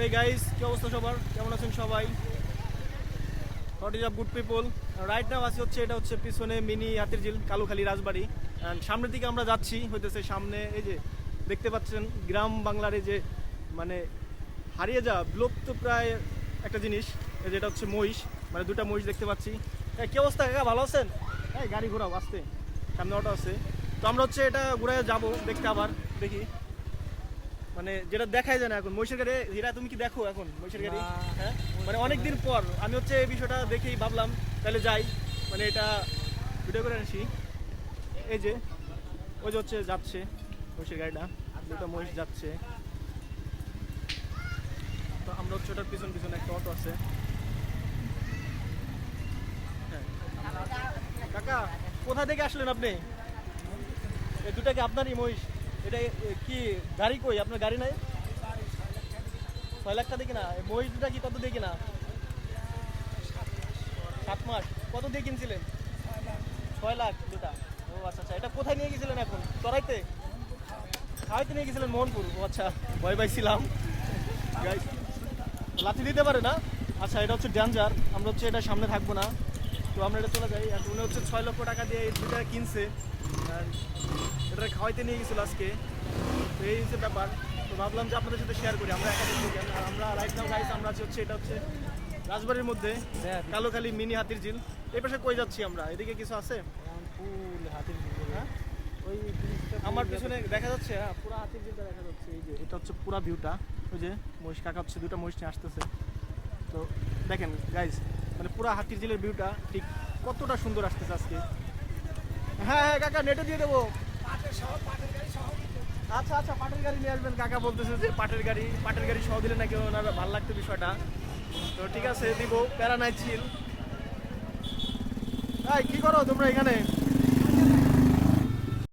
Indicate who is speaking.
Speaker 1: এই গাইস, কি অবস্থা সবার? কেমন আছেন সবাই? What is up good people? Right now আসি হচ্ছে, এটা হচ্ছে পিছনে mini Hatirjheel, Kalukhali, Rajbari. And সামনের দিকে আমরা যাচ্ছি, হইতেছে সামনে এই যে দেখতে পাচ্ছেন গ্রাম বাংলার এই যে মানে হারিয়ে যাওয়া বিলুপ্ত প্রায় একটা জিনিস, এই যেটা হচ্ছে মহিষ, মানে দুটা মহিষ দেখতে পাচ্ছি। কি অবস্থা কাকা, ভালো আছেন? এই গাড়ি ঘোরাও আসতে, সামনে অটো আছে। তো আমরা হচ্ছে এটা ঘুরে যাবো দেখতে, আবার দেখি মানে যেটা দেখাই যায় না এখন মহিষের গাড়ি। হীরা, তুমি কি দেখো এখন মহিষের গাড়ি? হ্যাঁ, মানে অনেকদিন পর আমি হচ্ছে এই বিষয়টা দেখেই ভাবলাম তাহলে যাই, মানে এটা ভিডিও করে আসি। এই যে ওই যে হচ্ছে যাচ্ছে মহিষের গাড়িটা, দুটো মহিষ যাচ্ছে। তো আমরা হচ্ছে ওটার পিছন পিছনে একটা অটো আছে। হ্যাঁ কাকা, কোথা থেকে আসলেন আপনি? এই দুটা কি আপনারই মহিষ? এটা কি গাড়ি কই? আপনার গাড়ি নাই? 6 লাখ টাকা দিয়ে কিনা মহিষ দুটা, কি কত দিয়ে কিনা? 7 মাস। কত দিয়ে কিনছিলেন? 6 লাখ দুটা। ও আচ্ছা আচ্ছা, এটা কোথায় নিয়ে গেছিলেন এখন? চড়াইতে? খাওয়াইতে নিয়ে গেছিলেন মোহনপুর? ও আচ্ছা, ভয় পাইছিলাম। গাইস, লাথি দিতে পারে না? আচ্ছা, এটা হচ্ছে ডেঞ্জার, আমরা হচ্ছে এটা সামনে থাকবো না। তো আমরা এটা চলে যাই। আর উনি হচ্ছে 6 লক্ষ টাকা দিয়ে এই দুটা কিনছে, এটা খাওয়াইতে নিয়ে গেছিল আজকে। তো এই হচ্ছে ব্যাপার। তো ভাবলাম যে আপনাদের সাথে শেয়ার করি, আমরা একা দেখবো কেন। আর আমরা রাইট নাও গাইস, আমরা আছি হচ্ছে এটা হচ্ছে রাজবাড়ির মধ্যে কালুখালী মিনি হাতির ঝিল। এই পাশে কই যাচ্ছি আমরা? এদিকে কিছু আছে?
Speaker 2: ফুল হাতির ঝিল,
Speaker 1: হ্যাঁ,
Speaker 2: ওই
Speaker 1: আমার পিছনে দেখা যাচ্ছে। হ্যাঁ, পুরো হাতির ঝিলটা দেখা যাচ্ছে। এই যে এটা হচ্ছে পুরা ভিউটা। ওই যে মহিষ কাকা হচ্ছে দুটা মহিষ নিয়ে আসতেছে। তো দেখেন গাইস, মানে পুরা হাতির ঝিলের ভিউটা ঠিক কতটা সুন্দর আসতেছে আজকে। হ্যাঁ হ্যাঁ কাকা, নেটে দিয়ে দেবো। আচ্ছা আচ্ছা, পাটের গাড়ি নিয়ে আসবেন কাকা বলতেছে যে পাটের গাড়ি সহ দিলে নাকি ওনার ভালো লাগতো বিষয়টা। তো ঠিক আছে, দিব, প্যারা নাই, চিল। এই কি করো তোমরা এখানে?